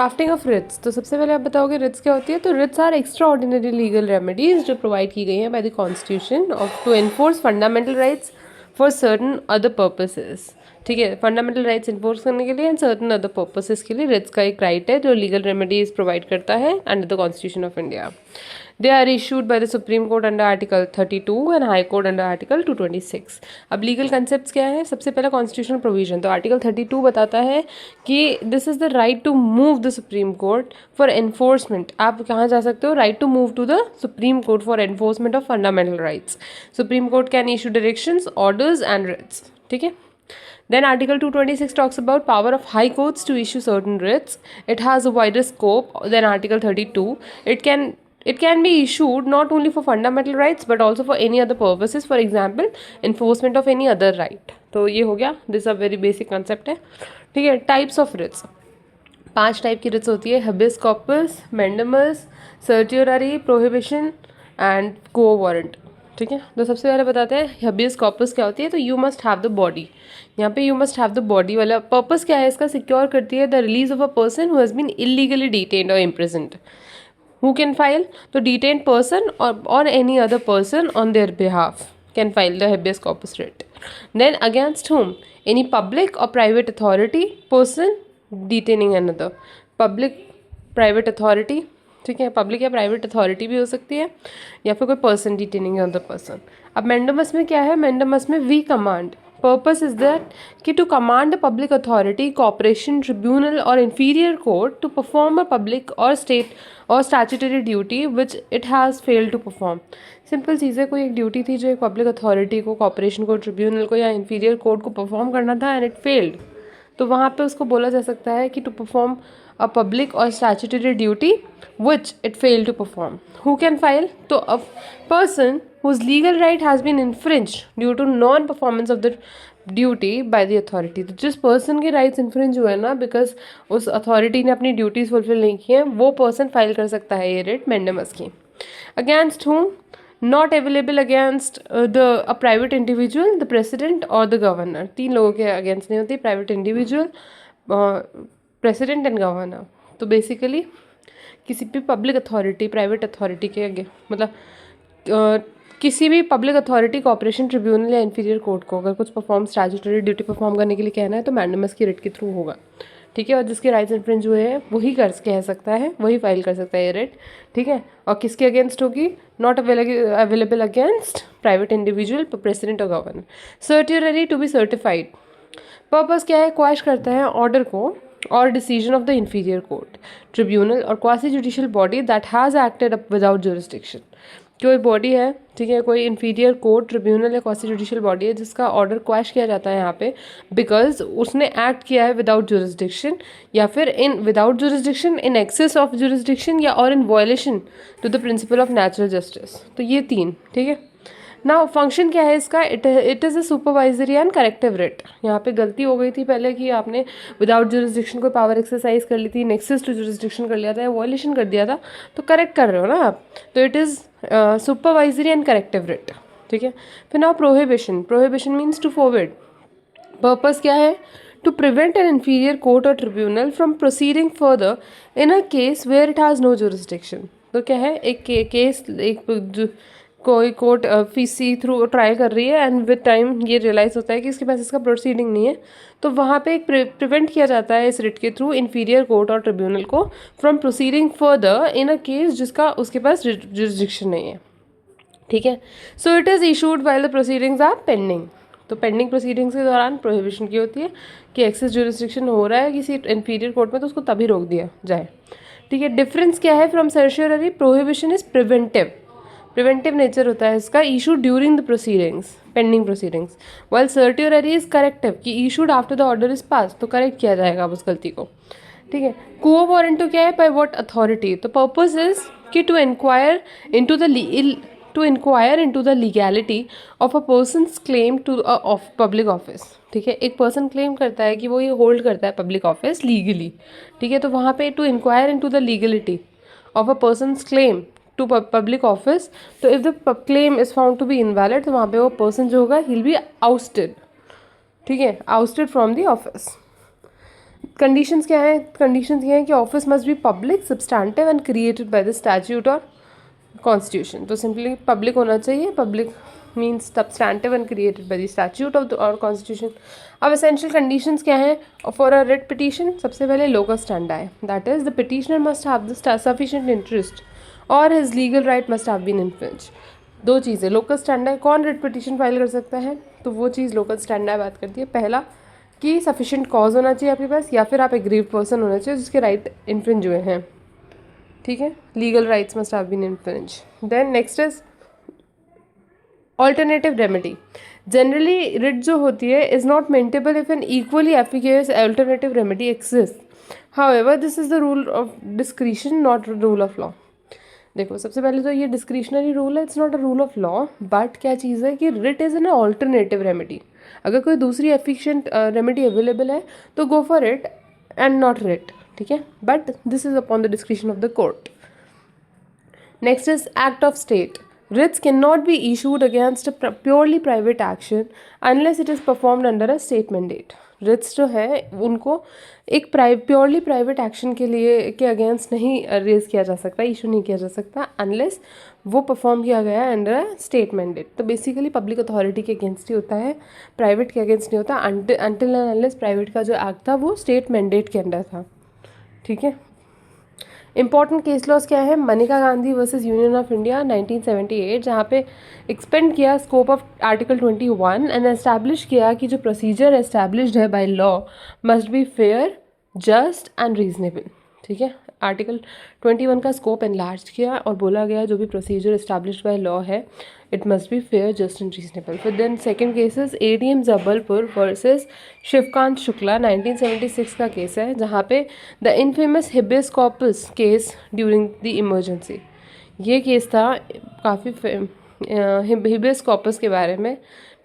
Drafting of Ritz, तो सबसे पहले आप बताओगे रिट्स क्या होती है। तो writs are extraordinary legal remedies जो प्रोवाइड की गई हैं by the constitution of to enforce fundamental rights for certain other purposes. ठीक है, फंडामेंटल राइट्स इन्फोर्स करने के लिए एंड सर्टन अदर पर्पसेस के लिए रिट्स का एक राइट है जो लीगल रेमेडीज प्रोवाइड करता है under the constitution of India. They are issued by the supreme court under article 32 and high court under article 226। अब लीगल कंसेप्ट क्या है, सबसे पहला कॉन्स्टिट्यूशनल प्रोविजन। तो आर्टिकल 32 बताता है कि this is the right to move the supreme court for enforcement. आप कहाँ जा सकते हो, right to move to the supreme court for enforcement of fundamental rights. Supreme court can issue directions, orders and writs. ठीक है। Then Article 226 talks about power of high courts to issue certain writs. It has a wider scope than Article 32. It can be issued not only for fundamental rights but also for any other purposes. For example, enforcement of any other right. तो ये हो गया, this a very basic concept है। ठीक है। Types of writs, 5 type की writs होती है, habeas corpus, mandamus, certiorari, prohibition and quo warranto. ठीक है। तो सबसे पहले बताते हैं हेबियस कॉर्पस क्या होती है। तो you must have the body, यहाँ पे you must have the body वाला पर्पस क्या है इसका, सिक्योर करती है the release of a person who has been illegally detained और इम्प्रिजन्ड। हु कैन फाइल, तो डिटेन्ड पर्सन और any other person on their behalf can file the habeas corpus writ. Then against whom, any public और private authority person detaining another, public private authority. ठीक है, public या private authority भी हो सकती है या फिर कोई पर्सन डिटेनिंग अनदर पर्सन। अब मैंडेमस में क्या है, मैंडेमस में we command, purpose is that कि to command the public authority, corporation, tribunal और inferior court to perform a public और स्टेट और statutory duty which it has failed to perform. Simple चीज़ है, कोई एक ड्यूटी थी जो एक पब्लिक अथॉरिटी को, कॉर्पोरेशन को, ट्रिब्यूनल को या इंफीरियर कोर्ट को परफॉर्म करना था एंड इट फेल्ड, तो वहाँ पे उसको बोला जा सकता है कि टू परफॉर्म अ पब्लिक और statutory duty which it failed to perform. Who can file? तो a person whose legal right has been infringed due to non-performance of the duty bye the authority. तो जिस person के rights infringe हुए ना because उस authority ने अपनी duties fulfil नहीं की हैं, वो पर्सन फाइल कर सकता है ये रिट मैंडेमस की। Against whom? Not available against a private individual, the president और द गवर्नर। 3 लोगों के अगेंस्ट नहीं होती, private individual, president and governor. तो बेसिकली किसी भी पब्लिक अथॉरिटी, प्राइवेट अथॉरिटी के आगे मतलब किसी भी पब्लिक अथॉरिटी, कॉर्पोरेशन, ट्रिब्यूनल या इंफीरियर कोर्ट को अगर कुछ परफॉर्म स्टैट्यूटरी ड्यूटी परफॉर्म करने के लिए कहना है तो मैंडेमस की रिट के थ्रू होगा। ठीक है। और जिसके राइट्स इन्फ्रिंज हुए हैं वही कह सकता है, वही फाइल कर सकता है ये रिट। ठीक है। और किसके अगेंस्ट होगी, not available against private individual, president और governor. Certiorari, to be certified, purpose क्या है, क्वाश करता है ऑर्डर को और decision of the inferior court, tribunal और quasi judicial body that has acted without jurisdiction. कोई बॉडी है, ठीक है, कोई इंफीरियर कोर्ट, ट्रिब्यूनल या क्वासी जुडिशियल बॉडी है जिसका ऑर्डर क्वैश किया जाता है यहाँ पे बिकॉज उसने एक्ट किया है विदाउट जुरिस्डिक्शन या फिर in without jurisdiction, in excess of jurisdiction या और in violation to the principle of natural justice. तो ये 3। ठीक है। ना फंक्शन क्या है इसका, it is a supervisory and corrective writ. यहाँ पे गलती हो गई थी पहले कि आपने विदाउट जुरिस्डिक्शन को पावर एक्सरसाइज कर ली थी, नेक्सेस टू जुरिस्डिक्शन कर लिया था या वायलेशन कर दिया था, तो करेक्ट कर रहे हो ना आप। तो it is supervisory and corrective writ. ठीक है। फिर now prohibition, prohibition means to forward. Purpose क्या है, to prevent an inferior court और tribunal from proceeding further in a case where it has no jurisdiction. तो क्या है, एक केस कोई कोर्ट फीसी थ्रू ट्रायल कर रही है एंड विद टाइम ये रियलाइज़ होता है कि इसके पास इसका प्रोसीडिंग नहीं है, तो वहाँ पे एक प्रिवेंट किया जाता है इस रिट के थ्रू इंफीरियर कोर्ट और ट्रिब्यूनल को from proceeding further in a case जिसका उसके पास जुरिस्डिक्शन नहीं है। ठीक है। So it is issued while the proceedings are pending. तो पेंडिंग प्रोसीडिंग्स के दौरान प्रोहिबिशन की होती है कि एक्सेस जुरिस्डिक्शन हो रहा है किसी इंफीरियर कोर्ट में तो उसको तभी रोक दिया जाए। ठीक है। डिफरेंस क्या है from certiorari, prohibition is preventive, preventive nature होता है इसका, issue during the proceedings, pending proceedings, while certiorari is corrective कि issued after the order is pass, तो करेक्ट किया जाएगा अब उस गलती को। ठीक है। क्वो वारंटो क्या है, बाय व्हाट अथॉरिटी, तो पर्पस इज कि to inquire into the legality of a person's claim to of public office. ठीक है। एक पर्सन क्लेम करता है कि वो ये होल्ड करता है पब्लिक ऑफिस लीगली। ठीक है। तो वहाँ पे to inquire into the legality of a person's claim to public office, तो if the claim is found to be invalid तो वहाँ पे वो पर्सन जो होगा ही विल बी आउस्टेड। ठीक है, ousted from the office. Conditions क्या हैं? कंडीशंस ये हैं कि office must be public, substantive and created by the statute और कॉन्स्टिट्यूशन। तो सिंपली पब्लिक होना चाहिए, public means substantive and created by the statute of और कॉन्स्टिट्यूशन। अब एसेंशियल कंडीशंस क्या हैं फॉर अ रिट पिटीशन? सबसे पहले locus standi, that is the petitioner must have the sufficient interest और his legal right must have been infringed. दो चीज़ें, locus स्टैंडाई, कौन रिट पिटीशन फाइल कर सकता है? तो वो चीज़ लोकस स्टैंडाई बात करती है। पहला कि सफिशिएंट कॉज होना चाहिए आपके पास, या फिर आप एग्रीव्ड पर्सन होना चाहिए जिसके राइट इन्फ्रिंज हुए हैं, ठीक है, legal rights must have been infringe. Then next is alternative remedy. Generally writ जो होती है is not maintainable if an equally efficacious alternative remedy exist. However this is the rule of discretion, not rule of law. देखो सबसे पहले तो ये discretionary rule है, it's not a rule of law, but क्या चीज़ है कि writ is an alternative remedy. अगर कोई दूसरी एफिशिएंट रेमेडी अवेलेबल है तो go for it and not writ, ठीक है, but this is upon the discretion of the court. Next is act of state. Writs cannot be issued against a purely private action unless it is performed under a state mandate. Writs जो है उनको एक purely private action के लिए के against नहीं raise किया जा सकता, इशू नहीं किया जा सकता अनलेस वो परफॉर्म किया गया है अंडर अ स्टेट मैंडेट। तो बेसिकली पब्लिक अथॉरिटी के अगेंस्ट ही होता है, प्राइवेट के अगेंस्ट नहीं होता, अनटिल एंड अनलेस प्राइवेट का जो एक्ट था वो स्टेट मैंडेट के अंडर था, ठीक है। इंपॉर्टेंट केस लॉज क्या है? Manika Gandhi versus union of India 1978, जहाँ पे एक्सपेंड किया scope of article 21 and establish किया कि जो प्रोसीजर एस्टैब्लिश्ड है by law must be fair, just and reasonable, ठीक है। आर्टिकल 21 का स्कोप एनलार्ज किया और बोला गया जो भी प्रोसीजर एस्टैब्लिश्ड बाय लॉ है it must be fair, just and reasonable. फिर then second cases ADM Jabalpur versus Shivkant Shukla 1976 का केस है, जहाँ पे the infamous habeas corpus case during the emergency. ये केस था काफ़ी हिबियस कॉर्पस के बारे में,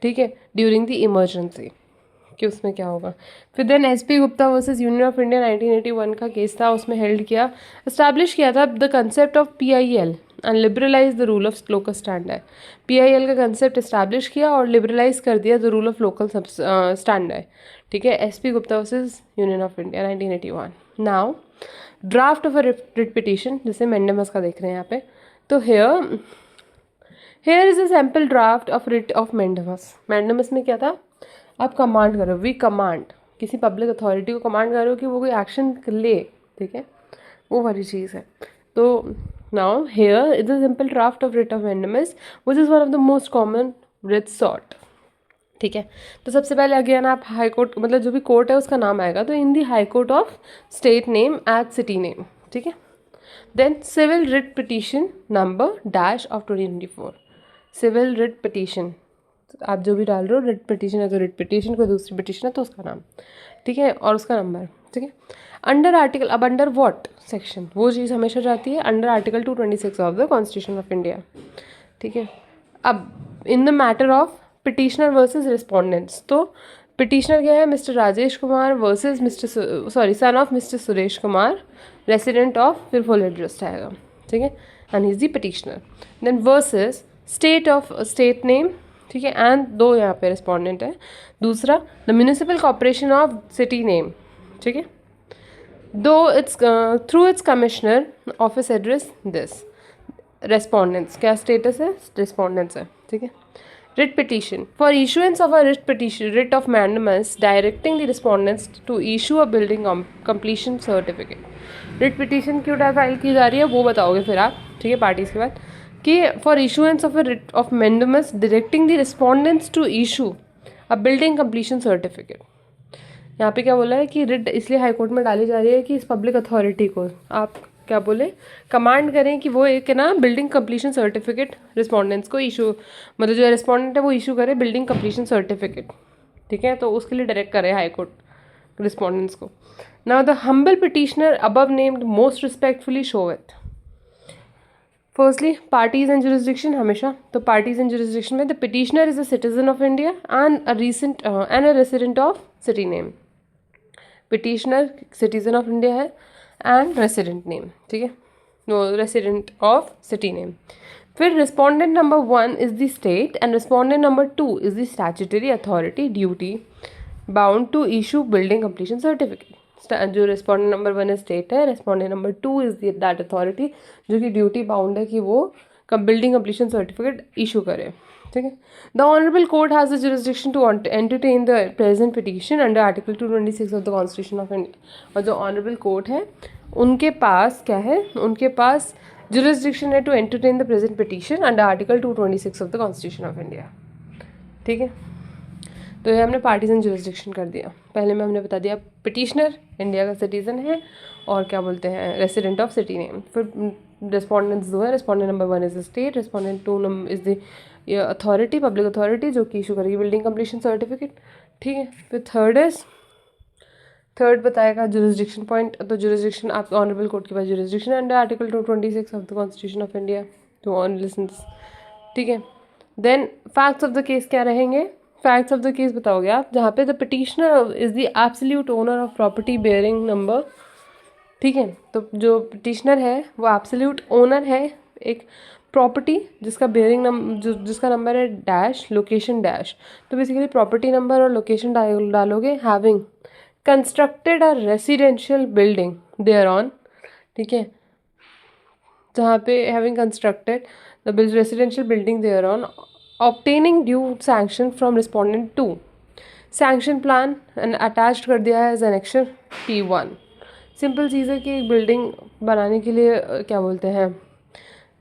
ठीक है, ड्यूरिंग द इमरजेंसी कि उसमें क्या होगा। फिर then SP Gupta versus union of India 1981 का केस था, उसमें हेल्ड किया, एस्टैब्लिश किया था the concept of PIL and liberalise the rule of local standard. PIL का कंसेप्ट एस्टैब्लिश किया और लिबरलाइज कर दिया the rule of local standard, ठीक है। SP Gupta versus union of India 1981। Now draft of a writ petition, जिसे mandamus का देख रहे हैं यहाँ पे, तो here is a sample draft of writ of mandamus. Mandamus में क्या था? आप कमांड करो, वी कमांड, किसी पब्लिक अथॉरिटी को कमांड करो कि वो कोई एक्शन ले, ठीक है, वो वाली चीज़ है। तो now here is a simple draft of writ of mandamus which is one of the most common writ sort, ठीक है। तो सबसे पहले अगेन आप हाई कोर्ट, मतलब जो भी कोर्ट है उसका नाम आएगा, तो in the high court of state name at city name, ठीक है। Then civil writ petition number dash of 2024, civil writ petition आप जो भी डाल रहे हो, रिट पिटीशन है तो रिट पिटीशन, कोई दूसरी पिटीशन है तो उसका नाम, ठीक है, और उसका नंबर, ठीक है। अंडर आर्टिकल, अब अंडर व्हाट सेक्शन, वो चीज़ हमेशा जाती है under article 226 of the constitution of India, ठीक है। अब in the matter of petitioner versus respondents, तो पिटीशनर क्या है? Mister Rajesh Kumar versus son of mister Suresh Kumar, resident of, फिर फुल एड्रेस आएगा, ठीक है, and is the petitioner. Then versus state of state name, ठीक है, एंड दो यहाँ पे रिस्पोंडेंट है। दूसरा the municipal corporation of city name, ठीक है, दो its through its commissioner office address this. Respondents क्या स्टेटस है? रिस्पोंडेंट्स है, ठीक है। Writ petition for issuance of a writ petition, writ of mandamus directing the respondents to issue a building completion certificate. Writ petition क्यों file की जा रही है वो बताओगे फिर आप, ठीक है, पार्टीज के बाद, कि for issuance of a writ of mandamus directing the respondents to issue a building completion certificate. यहाँ पे क्या बोला है कि रिट इसलिए हाईकोर्ट में डाली जा रही है कि इस पब्लिक अथॉरिटी को आप क्या बोले, कमांड करें कि वो एक ना बिल्डिंग कंप्लीशन सर्टिफिकेट रिस्पोंडेंट्स को इशू, मतलब जो रिस्पोंडेंट है वो इशू करे बिल्डिंग कंप्लीशन सर्टिफिकेट, ठीक है, तो उसके लिए डायरेक्ट करे हाईकोर्ट रिस्पोंडेंट्स को। Now the humble petitioner above named most respectfully show it. Firstly parties and jurisdiction, हमेशा तो पार्टीज एंड जुरिस्डिक्शन में the petitioner is a citizen of India and a resident of city name. Petitioner citizen of India है and resident name, ठीक है, no resident of city name. फिर respondent number 1 is the state and respondent number 2 is the statutory authority duty bound to issue building completion certificate. जो respondent number 1 state है, respondent number 2 is that authority जो कि duty bound है कि वो building completion certificate issue करे, ठीक है। The honourable court has the jurisdiction to entertain the present petition under article 226 of the constitution of India. और जो ऑनरेबल कोर्ट है उनके पास क्या है, उनके पास जुरिस्डिक्शन है to entertain the present petition under article 226 of the constitution of India, ठीक है। तो ये हमने पार्टीजन जुरिस्डिक्शन कर दिया। पहले में हमने बता दिया पिटिशनर इंडिया का सिटीजन है और क्या बोलते हैं रेसिडेंट ऑफ सिटी नेम। फिर रिस्पॉन्डेंट्स दो है, respondent number 1 is the state, respondent 2 number is the authority, public authority जो कि इशू करेगी बिल्डिंग कंप्लीशन सर्टिफिकेट, ठीक है। फिर थर्ड बताएगा जुरिस्डिक्शन पॉइंट। तो जुरिस्डिक्शन आप ऑनरेबल कोर्ट के पास jurisdiction under article 226 of the constitution of India to on listens, ठीक है। Then facts of the case क्या रहेंगे, फैक्ट्स ऑफ द केस बताओगे आप, जहाँ पे the petitioner is the absolute owner of property bearing number, ठीक है। तो जो पिटिशनर है वो एब्सोल्यूट ओनर है एक प्रॉपर्टी जिसका बेयरिंग नंबर जिसका नंबर है डैश लोकेशन डैश। तो बेसिकली प्रॉपर्टी नंबर और लोकेशन डालोगे having constructed a residential building their on, ठीक है, जहाँ पे having constructed the residential building their on obtaining due sanction from respondent 2 sanction plan and attached कर दिया है एज एनेक्शन P1। सिंपल चीज़ है कि एक बिल्डिंग बनाने के लिए क्या बोलते हैं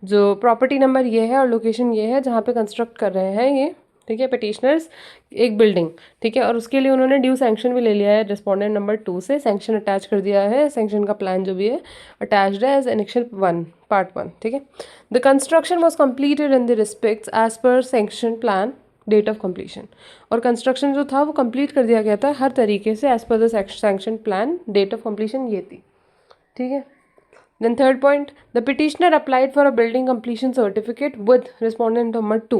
जो प्रॉपर्टी नंबर ये है और लोकेशन ये है जहाँ पे कंस्ट्रक्ट कर रहे हैं ये, ठीक है, पिटिशनर्स एक बिल्डिंग, ठीक है। और उसके लिए उन्होंने ड्यू सैंक्शन भी ले लिया है रिस्पॉन्डेंट नंबर 2 से, सैंक्शन अटैच कर दिया है, सैंक्शन का प्लान जो भी है अटैच्ड है एज एनेक्शन 1 पार्ट 1, ठीक है। The construction was completed in the respects as per sanction plan date of completion. और कंस्ट्रक्शन जो था वो कंप्लीट कर दिया गया था हर तरीके से as per the sanction plan, date of completion ये थी, ठीक है। Then third point, the petitioner applied for a building completion certificate with respondent number 2।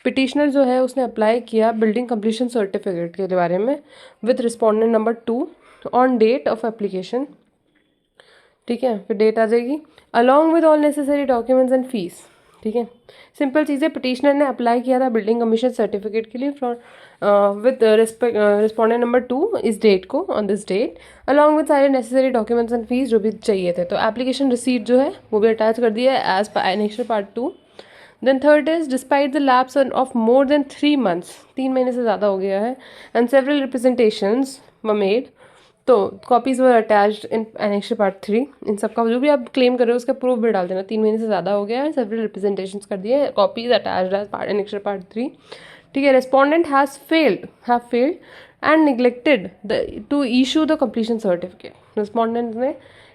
Petitioner जो है उसने अप्लाई किया बिल्डिंग कंप्लीशन सर्टिफिकेट के बारे में with respondent number 2 on date of application, ठीक है। फिर डेट आ जाएगी along with all necessary documents and fees, ठीक है। सिंपल चीज़ है, पिटिशनर ने अप्लाई किया था बिल्डिंग कमीशन सर्टिफिकेट के लिए फ्रॉम विद रिस्पॉन्डेंट नंबर 2 इस डेट को on this date along with सारे नेसेसरी डॉक्यूमेंट्स एंड फीस जो भी चाहिए थे। तो एप्लीकेशन रिसीट जो है वो भी अटैच कर दिया है as per annexure part 2। Then third is despite the lapse of more than 3 months, 3 महीने से ज़्यादा हो गया है, and several representations were made, तो copies were attached in annexure part 3। इन सब का जो भी आप क्लेम कर रहे हो उसका प्रूफ भी डाल देना, 3 महीने से ज़्यादा हो गया है, सेवरल रिप्रेजेंटेशंस कर दिए, copies attached as part annexure part 3, ठीक है। Respondent have failed and neglected to issue the completion certificate. Respondent ने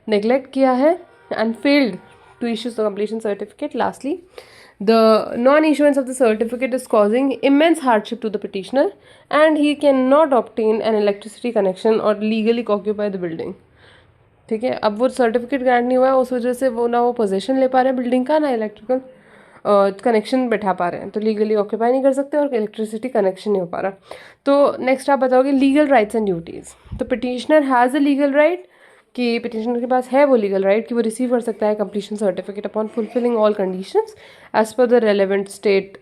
निगलेक्ट किया है and failed to issue the completion certificate. Lastly, the non-issuance of the certificate is causing immense hardship to the petitioner and he cannot obtain an electricity connection or legally occupy the building, ठीक है। अब वो certificate grant नहीं हुआ है, उस वजह से वो ना वो पोजीशन ले पा रहे हैं बिल्डिंग का, ना इलेक्ट्रिकल कनेक्शन बैठा पा रहे हैं, तो लीगली ऑक्यूपाई नहीं कर सकते और इलेक्ट्रिसिटी कनेक्शन नहीं हो पा रहा। तो नेक्स्ट आप बताओगे लीगल राइट्स एंड ड्यूटीज़। तो petitioner has a legal right कि पिटिशनर के पास है वो लीगल राइट कि वो रिसीव कर सकता है completion certificate upon fulfilling all conditions as per the relevant state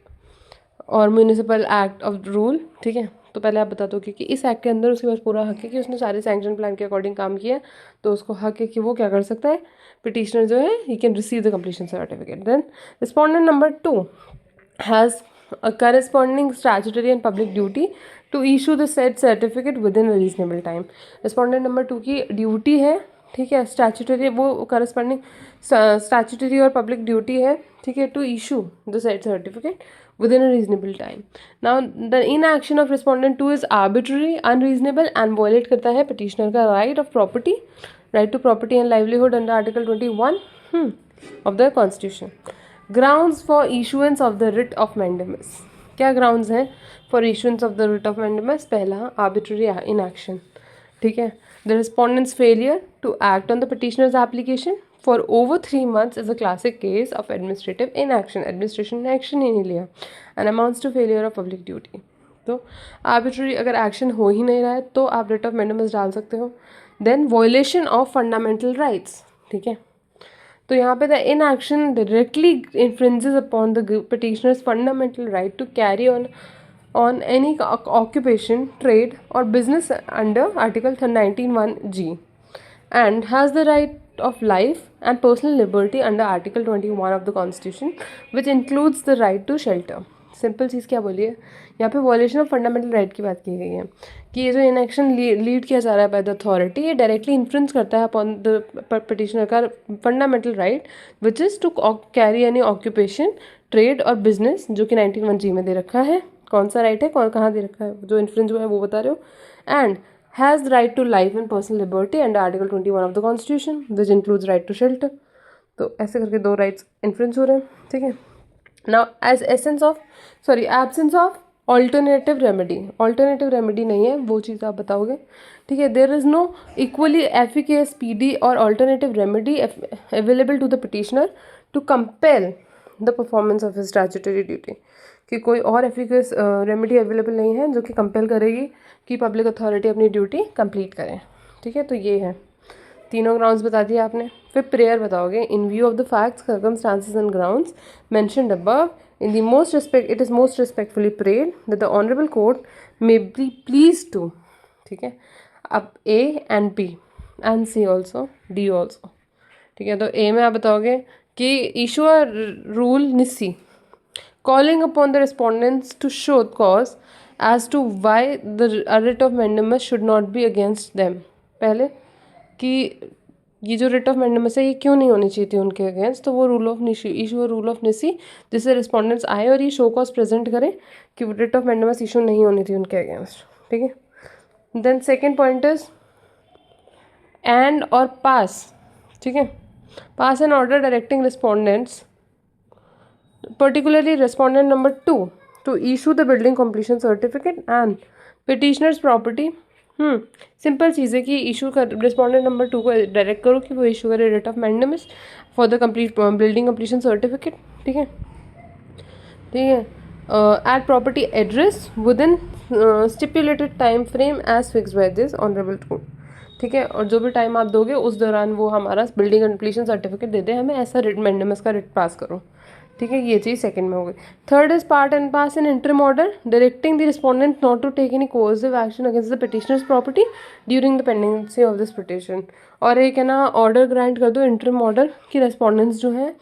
और म्यूनिसिपल एक्ट ऑफ रूल, ठीक है। तो पहले आप बता दो कि इस एक्ट के अंदर उसके पास पूरा हक है कि उसने सारे सैंक्शन प्लान के अकॉर्डिंग काम किया, तो उसको हक है कि वो क्या कर सकता है, पिटिशनर जो है he can receive the completion certificate. Then respondent number 2 has a corresponding statutory and public duty to issue the said certificate within a reasonable time। Respondent number 2 की ड्यूटी है, ठीक है, स्टैचुटरी वो करस्पॉन्डिंग स्टैचुटरी और public duty है, ठीक है, to issue the said certificate within a reasonable time. Now the inaction of respondent 2 is arbitrary unreasonable and violate करता है पिटिशनर का right of property, right to property and livelihood under article 21 of the constitution. Grounds for issuance of the writ of mandamus, क्या grounds हैं for issuance of the writ of mandamus? पहला arbitrary inaction, ठीक है। The respondent's failure to act on the petitioner's application for over 3 months is a classic case of administrative inaction, administration ने action ही नहीं लिया and amounts to failure of public duty. तो arbitrary अगर action हो ही नहीं रहा है तो आप रिट ऑफ मैंडेमस डाल सकते हो। Then violation of fundamental rights, ठीक है। तो यहाँ पे the inaction directly infringes upon the petitioner's fundamental right to carry on on any occupation, trade or business under Article 19(1)(g) and has the right of life and personal liberty under Article 21 of the Constitution, which includes the right to shelter. Simple चीज़ क्या बोली है यहाँ पे? Violation of fundamental right की बात की गई है कि ये जो इनएक्शन लीड किया जा रहा है बाय द अथॉरिटी, ये डायरेक्टली इन्फ्लुएंस करता है अपॉन द पिटिशनर का fundamental right which is to carry any occupation, trade और बिजनेस, जो कि 19(1)(g) में दे रखा है. कौन सा राइट है, कहाँ दे रखा है, जो इन्फ्लुएंस हुआ है वो बता रहे हो. And has the right to life and personal liberty under article 21 of the constitution which includes right to shelter. तो ऐसे करके दो राइट्स इन्फ्लुएंस हो रहे हैं. ठीक है. Now as absence of alternative remedy नहीं है, वो चीज़ आप बताओगे. ठीक है. There is no equally efficacious, speedy और alternative remedy available to the petitioner to compel the performance of his statutory duty. कि कोई और एफिकेस रेमेडी अवेलेबल नहीं है जो कि कंपेल करेगी कि पब्लिक अथॉरिटी अपनी ड्यूटी कंप्लीट करें. ठीक है. तो ये है, तीनों ग्राउंड्स बता दिए आपने. फिर प्रेयर बताओगे. इन view of the facts, circumstances and grounds mentioned above, it is most respectfully prayed that the honorable court may be pleased to. ठीक है. अब A and B and C also, D also. ठीक है. तो A में आप बताओगे कि issue a rule NISI calling upon the respondents to show cause as to why the writ of mandamus should not be against them. पहले कि ये जो रिट ऑफ मैंडेमस है ये क्यों नहीं होनी चाहिए थी उनके अगेंस्ट, तो वो rule of issue rule of nisi जिससे रिस्पॉन्डेंट्स आए और ये शो कॉज प्रेजेंट करें कि रिट ऑफ मैंडेमस इशू नहीं होनी थी उनके अगेंस्ट. ठीक है. Then second point is and और पास. ठीक है. Pass an order directing respondents, particularly respondent number 2, to issue the building completion certificate and petitioner's property. Simple चीज़ है कि इशू कर रिस्पॉन्डेंट नंबर 2 को डायरेक्ट करो कि वो इशू करे writ of mandamus for the complete building completion certificate. ठीक है. ठीक है. At property address within stipulated time frame as fixed by this honourable court. ठीक है. और जो भी टाइम आप दोगे उस दौरान वो हमारा बिल्डिंग कंप्लीशन सर्टिफिकेट दे दे हमें, ऐसा रिट मैंडेमस का रिट पास करो. ठीक है. ये चीज़ सेकंड में हो गई. Third is part and pass in interim order directing the respondent not to take any coercive action against the petitioner's property during the pendency of this petition. और एक है ना ऑर्डर ग्रांट कर दो इंटरिम ऑर्डर कि respondents जो हैं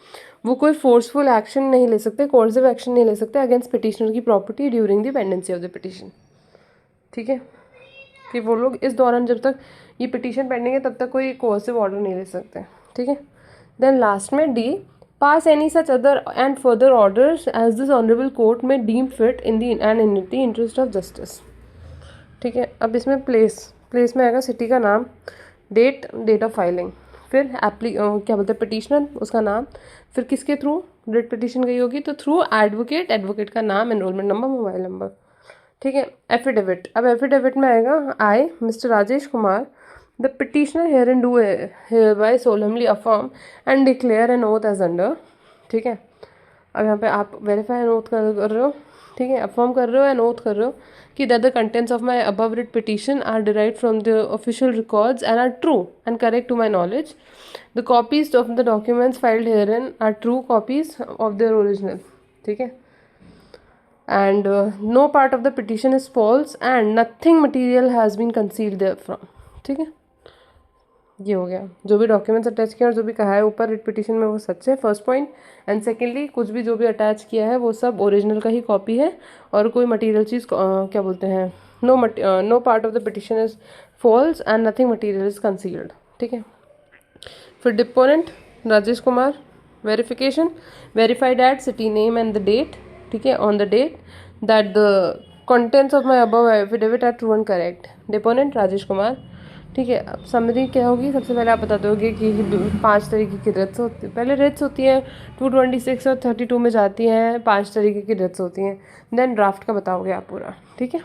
वो कोई फोर्सफुल एक्शन नहीं ले सकते, कोर्सिव एक्शन नहीं ले सकते अगेंस्ट पिटिशनर की property during the pendency of the petition. ठीक है. कि वो लोग इस दौरान जब तक ये पिटिशन पेंडिंग है तब तक कोई कोर्सिव ऑर्डर नहीं ले सकते. ठीक है. देन लास्ट में D, pass any such other and further orders as this honorable court may deem fit in the interest of justice. ठीक है. अब इसमें प्लेस में आएगा सिटी का नाम, डेट ऑफ फाइलिंग, फिर क्या बोलते हैं पिटिशनर उसका नाम, फिर किसके थ्रू रिट पिटिशन गई होगी तो थ्रू एडवोकेट का नाम, एनरोलमेंट नंबर, मोबाइल नंबर. ठीक है. एफिडेविट. अब एफिडेविट में आएगा I mister Rajesh Kumar, the petitioner herein do hereby solemnly affirm and declare an oath as under. ठीक है. अब यहाँ पे आप वेरीफाई एन ओथ कर रहे हो. ठीक है. अफर्म कर रहे हो एन ओथ कर रहे हो कि that the contents of my above writ petition are derived from the official records and are true and correct to my knowledge. The copies of the documents filed herein are true copies of their original. ठीक है. And no part of the petition is false and nothing material has been concealed therefrom. ठीक है. ये हो गया. जो भी documents attach किए और जो भी कहा है ऊपर रिट पिटिशन में वो सच है, फर्स्ट पॉइंट. एंड सेकेंडली कुछ भी जो भी अटैच किया है वो सब ओरिजिनल का ही कॉपी है और कोई मटेरियल चीज़ क्या बोलते हैं, no part of the petition is false and nothing material is concealed. ठीक है. फिर deponent Rajesh Kumar, verification verified at city name and the date. ठीक है. On the date that the contents of my above affidavit are true and correct. Deponent Rajesh Kumar. ठीक है. अब summary क्या होगी, सबसे पहले आप बता दोगे कि 5 तरीके की रिट्स होती है. पहले रिट्स होती है 226 और 32 में जाती हैं, 5 तरीके की रिट्स होती हैं. देन ड्राफ्ट का बताओगे आप पूरा. ठीक है.